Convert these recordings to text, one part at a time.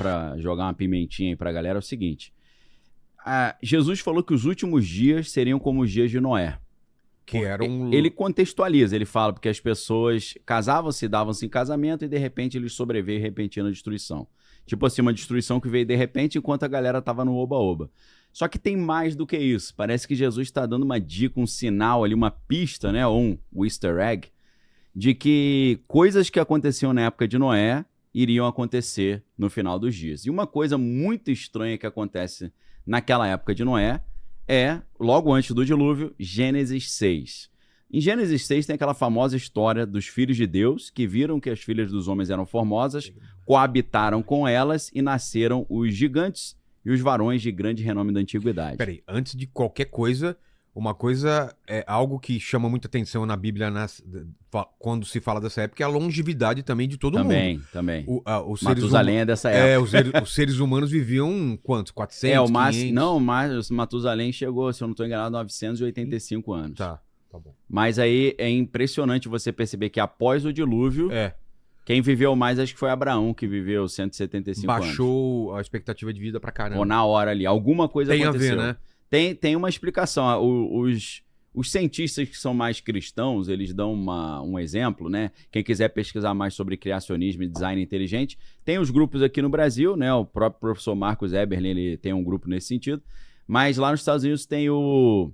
pra jogar uma pimentinha aí pra galera, é o seguinte. Jesus falou que os últimos dias seriam como os dias de Noé. Que era Ele contextualiza, ele fala porque as pessoas casavam-se, davam-se em casamento e de repente eles sobreveio repentina destruição. Tipo assim, uma destruição que veio de repente enquanto a galera tava no oba-oba. Só que tem mais do que isso. Parece que Jesus está dando uma dica, um sinal ali, uma pista, né? Ou um easter egg, de que coisas que aconteciam na época de Noé iriam acontecer no final dos dias. E uma coisa muito estranha que acontece naquela época de Noé é, logo antes do dilúvio, Gênesis 6. Em Gênesis 6 tem aquela famosa história dos filhos de Deus que viram que as filhas dos homens eram formosas, coabitaram com elas e nasceram os gigantes e os varões de grande renome da antiguidade. Peraí, antes de qualquer coisa, uma coisa é algo que chama muita atenção na Bíblia quando se fala dessa época é a longevidade também de todo mundo. Também. Matusalém é dessa época. Os seres humanos viviam quantos? 400, o máximo, 500? não, mas Matusalém chegou, se eu não estou enganado, 985 anos. Tá bom. Mas aí é impressionante você perceber que após o dilúvio, quem viveu mais acho que foi Abraão, que viveu 175 anos. Baixou a expectativa de vida pra caramba. Ou na hora ali, alguma coisa aconteceu. Tem a ver, né? Tem uma explicação. Os cientistas que são mais cristãos, eles dão um exemplo, né? Quem quiser pesquisar mais sobre criacionismo e design inteligente, tem os grupos aqui no Brasil, né? O próprio professor Marcos Eberlin, ele tem um grupo nesse sentido. Mas lá nos Estados Unidos tem o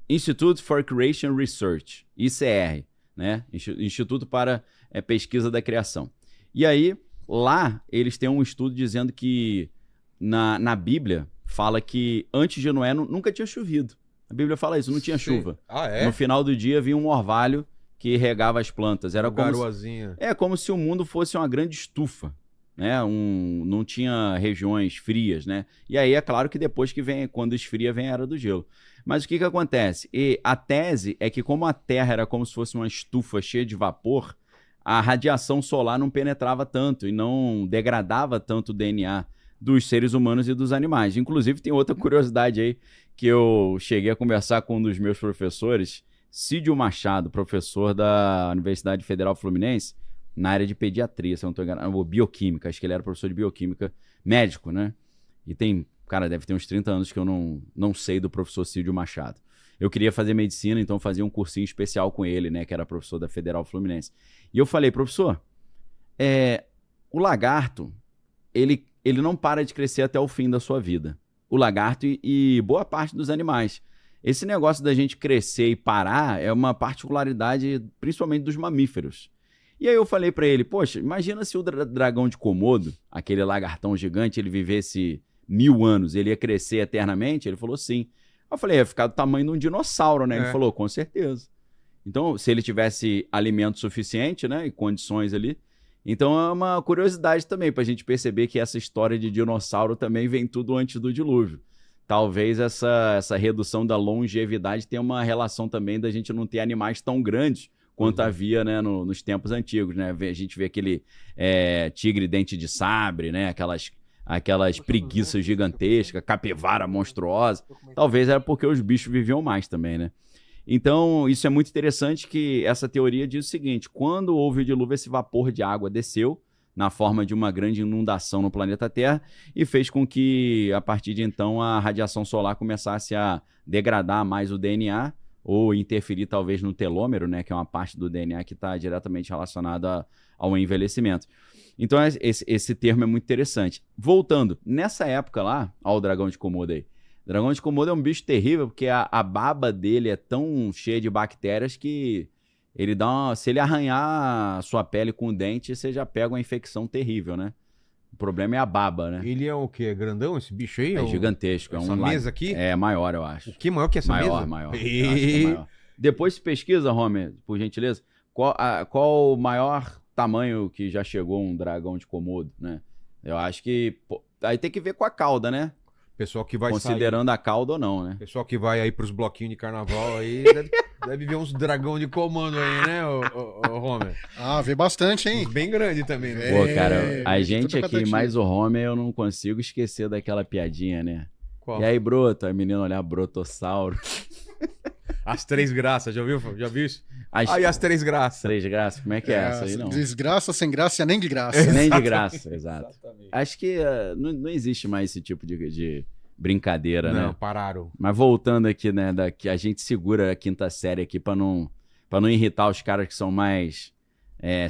Institute for Creation Research, ICR, né? Instituto para Pesquisa da Criação. E aí, lá, eles têm um estudo dizendo que na Bíblia fala que antes de Noé nunca tinha chovido. A Bíblia fala isso, não tinha chuva. No final do dia vinha um orvalho que regava as plantas. Era como se o mundo fosse uma grande estufa, né? Não tinha regiões frias, né? E aí é claro que depois quando esfria, vem a Era do Gelo. Mas o que acontece? A tese é que como a Terra era como se fosse uma estufa cheia de vapor, a radiação solar não penetrava tanto e não degradava tanto o DNA dos seres humanos e dos animais. Inclusive, tem outra curiosidade aí que eu cheguei a conversar com um dos meus professores, Cídio Machado, professor da Universidade Federal Fluminense, na área de pediatria, se eu não estou enganado, ou bioquímica, acho que ele era professor de bioquímica, médico, né? E deve ter uns 30 anos que eu não sei do professor Cídio Machado. Eu queria fazer medicina, então fazia um cursinho especial com ele, né? Que era professor da Federal Fluminense. E eu falei, professor, o lagarto, ele não para de crescer até o fim da sua vida. O lagarto e boa parte dos animais. Esse negócio da gente crescer e parar é uma particularidade, principalmente dos mamíferos. E aí eu falei pra ele, poxa, imagina se o dragão de Komodo, aquele lagartão gigante, ele vivesse 1000 anos, ele ia crescer eternamente? Ele falou sim. Eu falei, ia ficar do tamanho de um dinossauro, né? Ele falou, com certeza. Então, se ele tivesse alimento suficiente, né, e condições ali. Então é uma curiosidade também pra gente perceber que essa história de dinossauro também vem tudo antes do dilúvio. Talvez essa redução da longevidade tenha uma relação também da gente não ter animais tão grandes quanto havia, né, nos tempos antigos, né? A gente vê aquele tigre dente de sabre, né? Aquelas preguiças gigantescas, capivara monstruosa. Talvez era porque os bichos viviam mais também, né? Então, isso é muito interessante que essa teoria diz o seguinte, quando houve o dilúvio, esse vapor de água desceu na forma de uma grande inundação no planeta Terra e fez com que, a partir de então, a radiação solar começasse a degradar mais o DNA ou interferir talvez no telômero, né, que é uma parte do DNA que está diretamente relacionada ao envelhecimento. Então, esse termo é muito interessante. Voltando, nessa época lá, ao dragão de Komodo aí, o dragão de Komodo é um bicho terrível, porque a baba dele é tão cheia de bactérias que ele se ele arranhar a sua pele com o dente, você já pega uma infecção terrível, né? O problema é a baba, né? Ele é o quê? É grandão esse bicho aí? É gigantesco. Essa mesa aqui? É maior, eu acho. O que maior que essa mesa? Maior. Eu acho que é maior. Depois pesquisa, Homer, por gentileza, qual o maior tamanho que já chegou um dragão de Komodo, né? Eu acho que... aí tem que ver com a cauda, né? Pessoal que vai considerando a cauda ou não, né? Pessoal que vai aí pros bloquinhos de carnaval aí, deve ver uns dragão de comando aí, né, o Homer? Vê bastante, hein? Bem grande também, né? Pô, cara, a gente aqui, mais o Homer, eu não consigo esquecer daquela piadinha, né? Qual? E aí, broto? Aí o menino olhar, brotossauro. As três graças, já viu? Já viu isso? As, Aí as três graças. três graças, como é que é essa aí, não? Desgraça, sem graça, nem de graça. Nem de graça, exato. Exatamente. Acho que não existe mais esse tipo de brincadeira, Não, né? pararam. Mas voltando aqui, né, que a gente segura a quinta série aqui pra não irritar os caras que são mais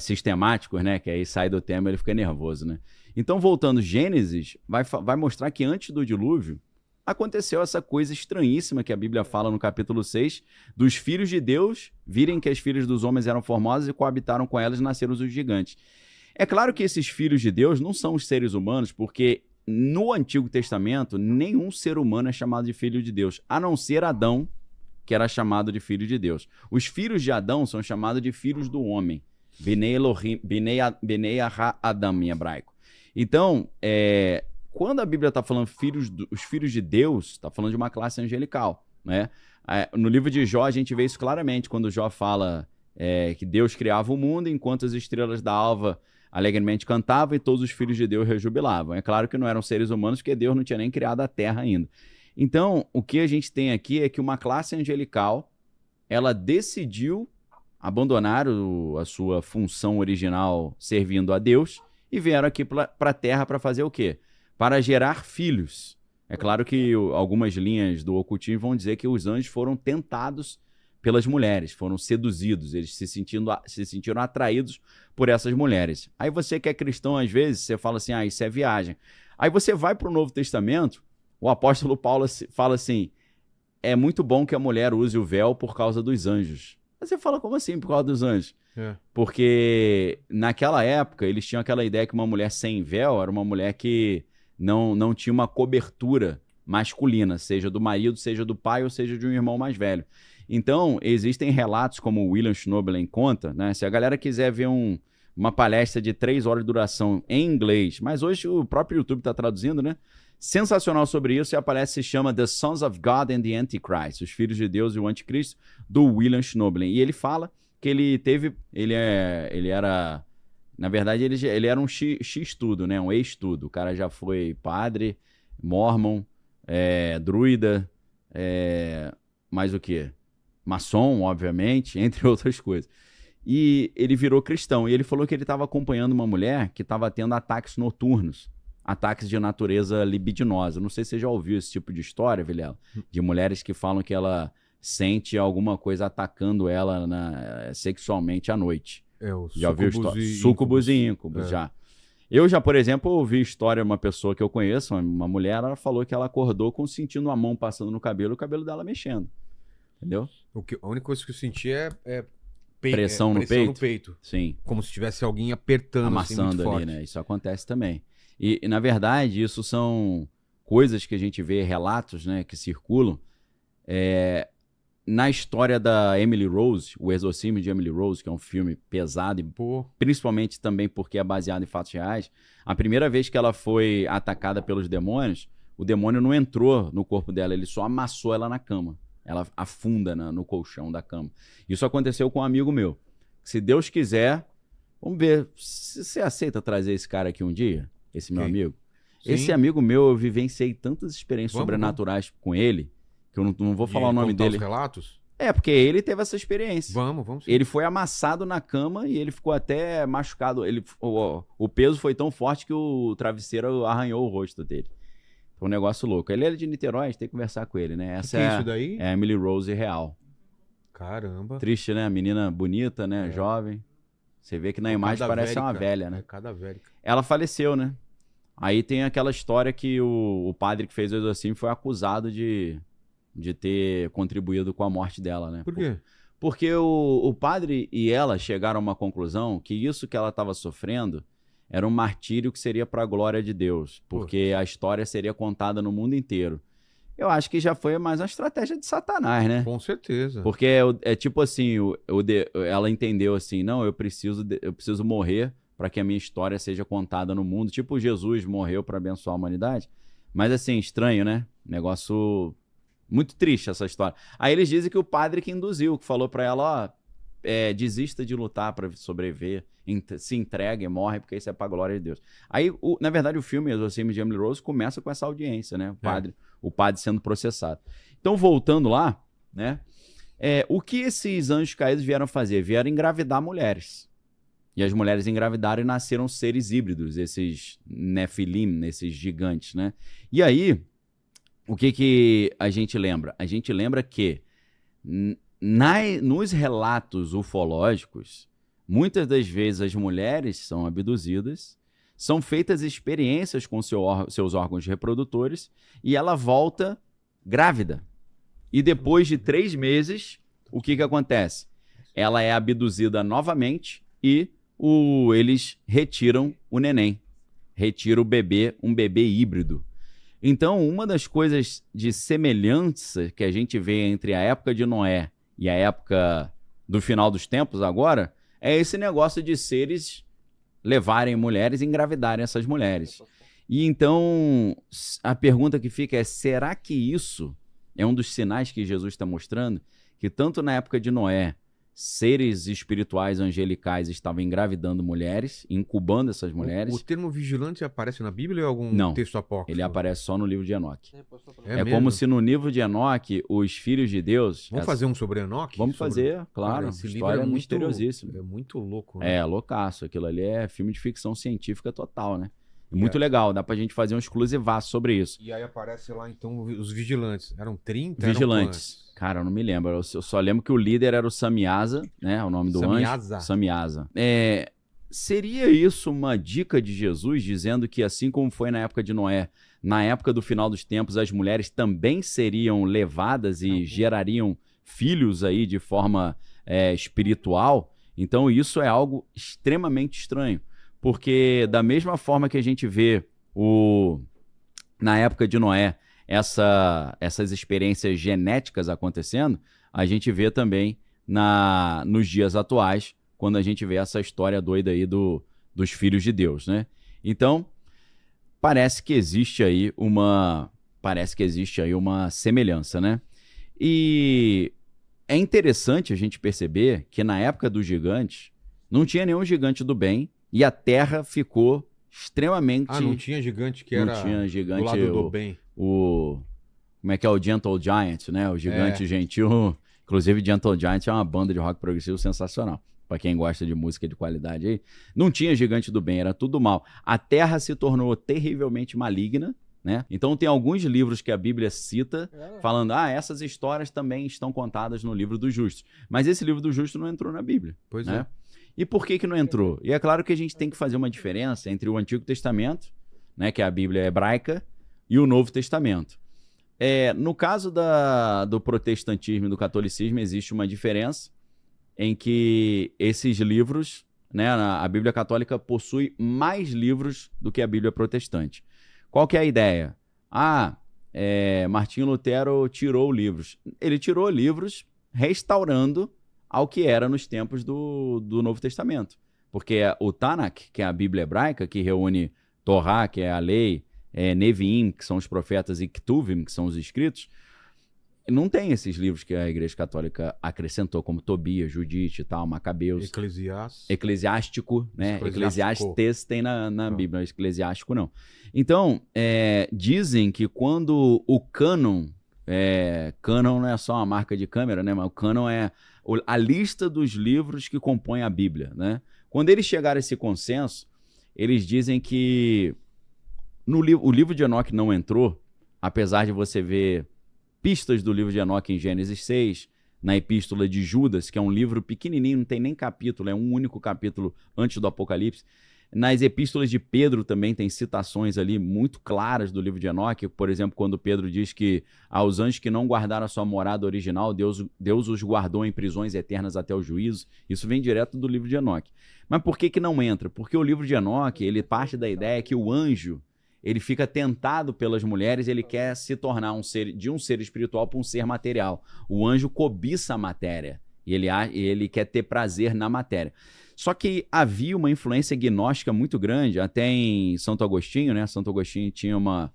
sistemáticos, né? Que aí sai do tema e ele fica nervoso, né? Então, voltando, Gênesis vai mostrar que antes do dilúvio aconteceu essa coisa estranhíssima que a Bíblia fala no capítulo 6, dos filhos de Deus virem que as filhas dos homens eram formosas e coabitaram com elas e nasceram os gigantes. É claro que esses filhos de Deus não são os seres humanos, porque no Antigo Testamento nenhum ser humano é chamado de filho de Deus, a não ser Adão, que era chamado de filho de Deus. Os filhos de Adão são chamados de filhos do homem. Bnei Elohim, Bnei Adam em hebraico. Então, quando a Bíblia está falando os filhos de Deus, está falando de uma classe angelical, né? No livro de Jó a gente vê isso claramente, quando Jó fala que Deus criava o mundo enquanto as estrelas da alva alegremente cantavam e todos os filhos de Deus rejubilavam. É claro que não eram seres humanos, porque Deus não tinha nem criado a terra ainda. Então, o que a gente tem aqui é que uma classe angelical, ela decidiu abandonar a sua função original servindo a Deus e vieram aqui para a terra para fazer o quê? Para gerar filhos. É claro que algumas linhas do ocultismo vão dizer que os anjos foram tentados pelas mulheres, foram seduzidos, eles se sentiram atraídos por essas mulheres. Aí você que é cristão, às vezes, você fala assim, isso é viagem. Aí você vai para o Novo Testamento, o apóstolo Paulo fala assim, é muito bom que a mulher use o véu por causa dos anjos. Aí você fala, como assim por causa dos anjos? Porque naquela época eles tinham aquela ideia que uma mulher sem véu era uma mulher que não tinha uma cobertura masculina, seja do marido, seja do pai ou seja de um irmão mais velho. Então, existem relatos como o William Schnoebelen conta, né? Se a galera quiser ver uma palestra de 3 horas de duração em inglês, mas hoje o próprio YouTube está traduzindo, né? Sensacional sobre isso, e a palestra se chama The Sons of God and the Antichrist, Os Filhos de Deus e o Anticristo, do William Schnoebelen. E ele fala que ele era, na verdade, ele era um X-tudo, né? Um ex-tudo. O cara já foi padre, mormon, druida, mais o quê? Maçom, obviamente, entre outras coisas. E ele virou cristão. E ele falou que ele estava acompanhando uma mulher que estava tendo ataques noturnos, ataques de natureza libidinosa. Não sei se você já ouviu esse tipo de história, Vilela, de mulheres que falam que ela sente alguma coisa atacando ela sexualmente à noite. Já ouviu história? Súcubus e íncubos, já. Eu já, por exemplo, ouvi história de uma pessoa que eu conheço, uma mulher, ela falou que ela acordou sentindo a mão passando no cabelo e o cabelo dela mexendo. Entendeu? A única coisa que eu senti é pressão no peito. Sim. Como se tivesse alguém apertando, amassando assim, muito ali, forte. né? Isso acontece também. E, na verdade, isso são coisas que a gente vê, relatos, né, que circulam. Na história da Emily Rose, O Exorcismo de Emily Rose, que é um filme pesado, principalmente também porque é baseado em fatos reais, a primeira vez que ela foi atacada pelos demônios, o demônio não entrou no corpo dela, ele só amassou ela na cama. Ela afunda no colchão da cama. Isso aconteceu com um amigo meu. Se Deus quiser, vamos ver, você aceita trazer esse cara aqui um dia? Esse meu amigo? Sim. Esse amigo meu, eu vivenciei tantas experiências sobrenaturais com ele, que eu não vou falar o nome dele. Os relatos? Porque ele teve essa experiência. Vamos sim. Ele foi amassado na cama e ele ficou até machucado. O peso foi tão forte que o travesseiro arranhou o rosto dele. Foi um negócio louco. Ele é de Niterói, a gente tem que conversar com ele, né? Essa é isso daí? É a Emily Rose real. Caramba. Triste, né? Menina bonita, né? Jovem. Você vê que na imagem parece uma velha, né? Cada velha. Ela faleceu, né? Aí tem aquela história que o padre que fez o exorcismo foi acusado de ter contribuído com a morte dela, né? Por quê? Porque o padre e ela chegaram a uma conclusão que isso que ela estava sofrendo era um martírio que seria para a glória de Deus, porque a história seria contada no mundo inteiro. Eu acho que já foi mais uma estratégia de Satanás, né? Com certeza. Porque é tipo assim, ela entendeu assim, não, eu preciso morrer para que a minha história seja contada no mundo. Tipo, Jesus morreu para abençoar a humanidade. Mas assim, estranho, né? Negócio muito triste essa história. Aí eles dizem que o padre que induziu, que falou para ela, desista de lutar para sobreviver, se entregue, morre, porque isso é para a glória de Deus. Aí, na verdade, o filme Exorcismo de Emily Rose começa com essa audiência, né? O padre sendo processado. Então, voltando lá, né? O que esses anjos caídos vieram fazer? Vieram engravidar mulheres. E as mulheres engravidaram e nasceram seres híbridos, esses Nefilim, esses gigantes, né? E aí, o que a gente lembra? A gente lembra que nos relatos ufológicos, muitas das vezes as mulheres são abduzidas, são feitas experiências com seus órgãos reprodutores e ela volta grávida. E depois de 3 meses, o que acontece? Ela é abduzida novamente e eles retiram o neném, retiram o bebê, um bebê híbrido. Então, uma das coisas de semelhança que a gente vê entre a época de Noé e a época do final dos tempos agora, é esse negócio de seres levarem mulheres e engravidarem essas mulheres. E então, a pergunta que fica é, será que isso é um dos sinais que Jesus está mostrando? Que tanto na época de Noé, seres espirituais angelicais estavam engravidando mulheres, incubando essas mulheres. O termo vigilante aparece na Bíblia ou em algum texto apócrifo? Ele aparece só no livro de Enoque. É como se no livro de Enoque, os filhos de Deus... Vamos fazer um sobre Enoque? Vamos fazer, claro. Esse história livro é misteriosíssima. É muito louco, né? É, loucaço. Aquilo ali é filme de ficção científica total, né? Muito legal, dá pra gente fazer um exclusivaço sobre isso. E aí aparece lá, então, os vigilantes. Eram 30? Vigilantes. Cara, eu não me lembro. Eu só lembro que o líder era o Samiasa, né? O nome do anjo. Samiasa. Seria isso uma dica de Jesus, dizendo que assim como foi na época de Noé, na época do final dos tempos, as mulheres também seriam levadas e gerariam filhos aí de forma espiritual? Então isso é algo extremamente estranho. Porque da mesma forma que a gente vê na época de Noé essas experiências genéticas acontecendo, a gente vê também nos dias atuais, quando a gente vê essa história doida aí dos filhos de Deus, né? Então, parece que existe aí uma semelhança, né? E é interessante a gente perceber que na época dos gigantes, não tinha nenhum gigante do bem, e a Terra ficou extremamente... não tinha gigante que era do lado do bem. Como é que é o Gentle Giant, né? O gigante gentil. Inclusive, Gentle Giant é uma banda de rock progressivo sensacional. Pra quem gosta de música de qualidade aí. Não tinha gigante do bem, era tudo mal. A Terra se tornou terrivelmente maligna, né? Então tem alguns livros que a Bíblia cita, falando, essas histórias também estão contadas no livro dos justos. Mas esse livro do justo não entrou na Bíblia. Pois né? E por que não entrou? E é claro que a gente tem que fazer uma diferença entre o Antigo Testamento, né, que é a Bíblia hebraica, e o Novo Testamento. No caso do protestantismo e do catolicismo, existe uma diferença em que esses livros, né, a Bíblia católica possui mais livros do que a Bíblia protestante. Qual que é a ideia? Martinho Lutero tirou livros. Ele tirou livros restaurando ao que era nos tempos do Novo Testamento. Porque o Tanakh, que é a Bíblia hebraica, que reúne Torá, que é a lei, Neviim, que são os profetas, e Ketuvim, que são os escritos, não tem esses livros que a Igreja Católica acrescentou, como Tobias, Judite e tal, Macabeus. Eclesiástico, né? Eclesiastes tem na Bíblia, eclesiástico não. Então, dizem que quando o cânon, cânon não é só uma marca de câmera, né? Mas o cânon é a lista dos livros que compõem a Bíblia, né? Quando eles chegaram a esse consenso, eles dizem que o livro de Enoque não entrou, apesar de você ver pistas do livro de Enoque em Gênesis 6, na Epístola de Judas, que é um livro pequenininho, não tem nem capítulo, é um único capítulo antes do Apocalipse. Nas Epístolas de Pedro também tem citações ali muito claras do livro de Enoque, por exemplo, quando Pedro diz que aos anjos que não guardaram a sua morada original, Deus os guardou em prisões eternas até o juízo. Isso vem direto do livro de Enoque. Mas por que não entra? Porque o livro de Enoque, ele parte da ideia que o anjo, ele fica tentado pelas mulheres, ele quer se tornar de um ser espiritual para um ser material. O anjo cobiça a matéria e ele quer ter prazer na matéria. Só que havia uma influência gnóstica muito grande, até em Santo Agostinho, né? Santo Agostinho tinha uma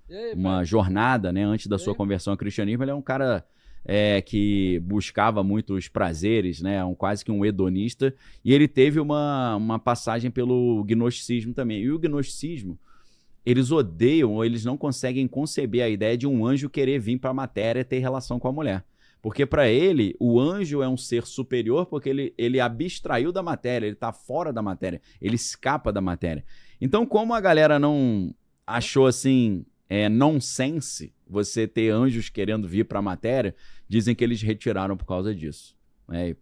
jornada, né? Antes da sua conversão ao cristianismo, ele é um cara que buscava muito os prazeres, né? Quase que um hedonista, e ele teve uma passagem pelo gnosticismo também. E o gnosticismo, eles odeiam ou eles não conseguem conceber a ideia de um anjo querer vir para a matéria e ter relação com a mulher. Porque para ele, o anjo é um ser superior porque ele abstraiu da matéria, ele está fora da matéria, ele escapa da matéria. Então, como a galera não achou assim, nonsense você ter anjos querendo vir para a matéria, dizem que eles retiraram por causa disso. É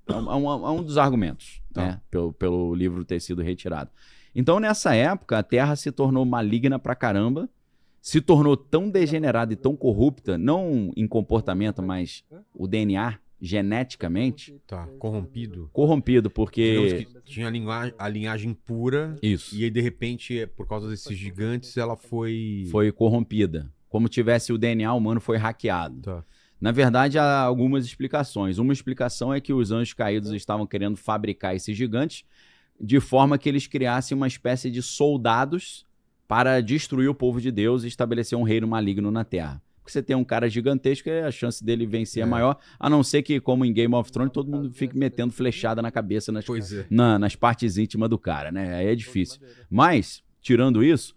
um dos argumentos, né? Pelo livro ter sido retirado. Então, nessa época, a Terra se tornou maligna pra caramba, se tornou tão degenerada e tão corrupta, não em comportamento, mas o DNA, geneticamente... Tá, corrompido. Corrompido, porque... Digamos que tinha a linhagem pura. Isso. E aí, de repente, por causa desses gigantes, ela foi... Foi corrompida. Como tivesse o DNA humano foi hackeado. Tá. Na verdade, há algumas explicações. Uma explicação é que os anjos caídos estavam querendo fabricar esses gigantes de forma que eles criassem uma espécie de soldados para destruir o povo de Deus e estabelecer um reino maligno na Terra. Porque você tem um cara gigantesco, a chance dele vencer é maior, a não ser que, como em Game of Thrones, todo mundo fique metendo flechada na cabeça nas partes íntimas do cara, né? Aí é difícil. Mas, tirando isso,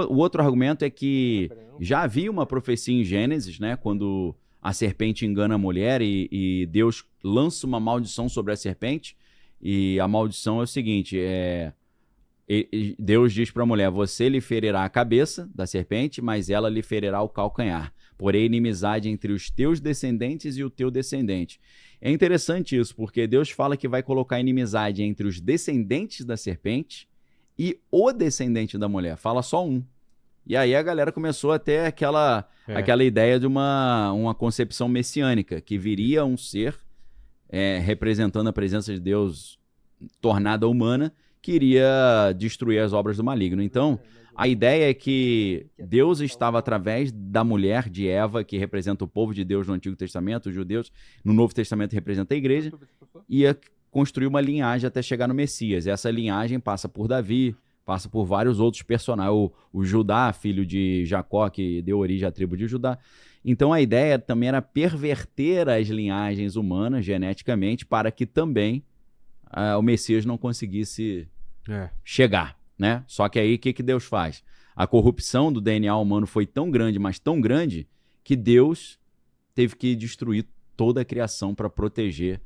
o outro argumento é que já havia uma profecia em Gênesis, né? Quando a serpente engana a mulher e Deus lança uma maldição sobre a serpente. E a maldição é o seguinte, Deus diz para a mulher, você lhe ferirá a cabeça da serpente, mas ela lhe ferirá o calcanhar. Porém, inimizade entre os teus descendentes e o teu descendente. É interessante isso, porque Deus fala que vai colocar inimizade entre os descendentes da serpente e o descendente da mulher. Fala só um. E aí a galera começou a ter aquela ideia de uma concepção messiânica, que viria um ser representando a presença de Deus tornada humana, que iria destruir as obras do maligno. Então, a ideia é que Deus estava através da mulher de Eva, que representa o povo de Deus no Antigo Testamento, os judeus, no Novo Testamento representa a igreja, ia construir uma linhagem até chegar no Messias. Essa linhagem passa por Davi, passa por vários outros personagens, o Judá, filho de Jacó, que deu origem à tribo de Judá. Então a ideia também era perverter as linhagens humanas geneticamente para que também o Messias não conseguisse chegar, né? Só que aí o que Deus faz? A corrupção do DNA humano foi tão grande, mas tão grande, que Deus teve que destruir toda a criação para proteger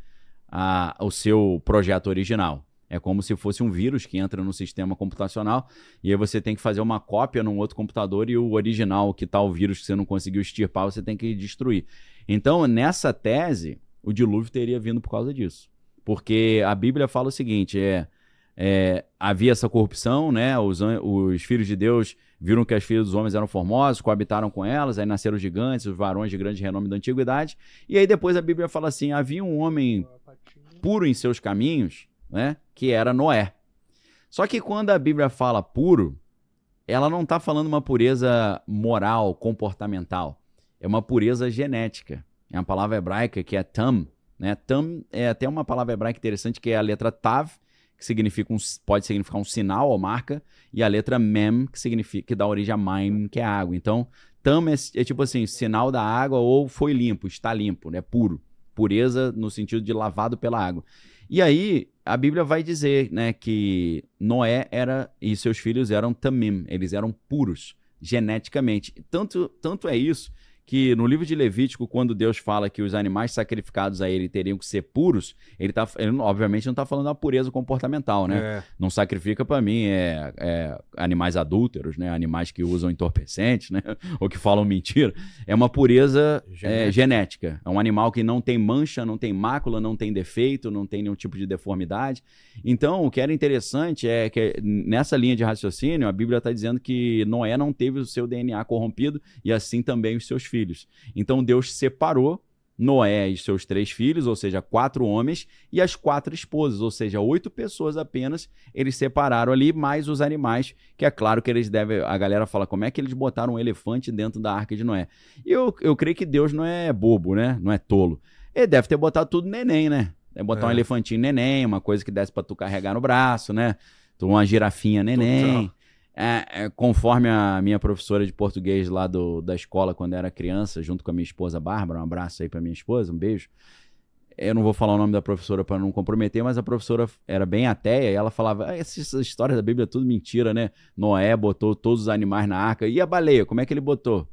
o seu projeto original. É como se fosse um vírus que entra no sistema computacional e aí você tem que fazer uma cópia num outro computador e o original, que tá o vírus que você não conseguiu extirpar, você tem que destruir. Então, nessa tese, o dilúvio teria vindo por causa disso. Porque a Bíblia fala o seguinte, havia essa corrupção, né? Os filhos de Deus viram que as filhas dos homens eram formosos, coabitaram com elas, aí nasceram os gigantes, os varões de grande renome da antiguidade. E aí depois a Bíblia fala assim, havia um homem puro em seus caminhos, né? Que era Noé. Só que quando a Bíblia fala puro, ela não está falando uma pureza moral, comportamental. É uma pureza genética. É uma palavra hebraica que é tam. Né? Tam é até uma palavra hebraica interessante, que é a letra tav, que pode significar um sinal ou marca, e a letra mem, que dá origem a maim, que é água. Então, tam é tipo assim, sinal da água ou foi limpo, está limpo, né? Puro. Pureza no sentido de lavado pela água. E aí, a Bíblia vai dizer, né, que Noé e seus filhos eram tamim, eles eram puros geneticamente. Tanto é isso que no livro de Levítico, quando Deus fala que os animais sacrificados a ele teriam que ser puros, ele obviamente não está falando da pureza comportamental, né? Não sacrifica para mim animais adúlteros, né? Animais que usam entorpecentes, né? Ou que falam mentira. É uma pureza genética. É um animal que não tem mancha, não tem mácula, não tem defeito, não tem nenhum tipo de deformidade. Então, o que era interessante é que nessa linha de raciocínio, a Bíblia está dizendo que Noé não teve o seu DNA corrompido e assim também os seus filhos. Então Deus separou Noé e seus 3 filhos, ou seja, 4 homens, e as 4 esposas, ou seja, 8 pessoas apenas, eles separaram ali, mais os animais, que é claro que eles devem... A galera fala, como é que eles botaram um elefante dentro da arca de Noé? E eu creio que Deus não é bobo, né? Não é tolo. Ele deve ter botado tudo neném, né? Deve botar um elefantinho neném, uma coisa que desse pra tu carregar no braço, né? Uma girafinha neném. Conforme a minha professora de português lá da escola, quando era criança, junto com a minha esposa Bárbara, um abraço aí pra minha esposa, um beijo. Eu não vou falar o nome da professora para não comprometer, mas a professora era bem ateia e ela falava, essa história da Bíblia é tudo mentira, né? Noé botou todos os animais na arca. E a baleia, como é que ele botou?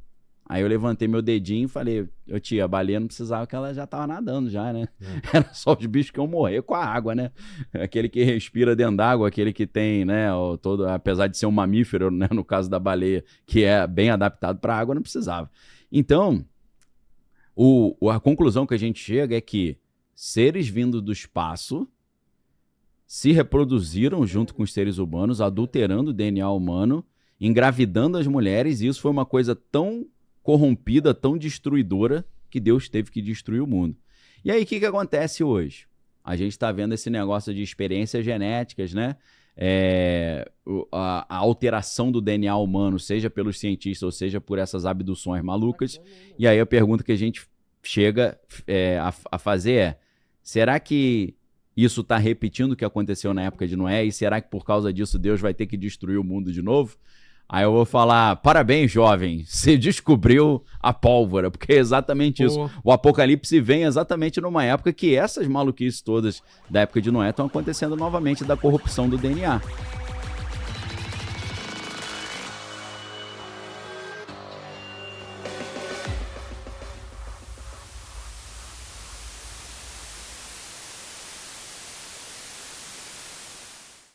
Aí eu levantei meu dedinho e falei, ô tia, a baleia não precisava, que ela já tava nadando já, né? Era só os bichos que iam morrer com a água, né? Aquele que respira dentro d'água, aquele que tem, né, apesar de ser um mamífero, né, no caso da baleia, que é bem adaptado para água, não precisava. Então, a conclusão que a gente chega é que seres vindos do espaço se reproduziram junto com os seres humanos, adulterando o DNA humano, engravidando as mulheres, e isso foi uma coisa tão corrompida, tão destruidora, que Deus teve que destruir o mundo. E aí, o que acontece hoje? A gente está vendo esse negócio de experiências genéticas, né? A alteração do DNA humano, seja pelos cientistas ou seja por essas abduções malucas. E aí a pergunta que a gente chega a fazer é: será que isso está repetindo o que aconteceu na época de Noé? E será que por causa disso Deus vai ter que destruir o mundo de novo? Aí eu vou falar, parabéns, jovem, você descobriu a pólvora, porque é exatamente isso. O Apocalipse vem exatamente numa época que essas maluquices todas da época de Noé estão acontecendo novamente, da corrupção do DNA.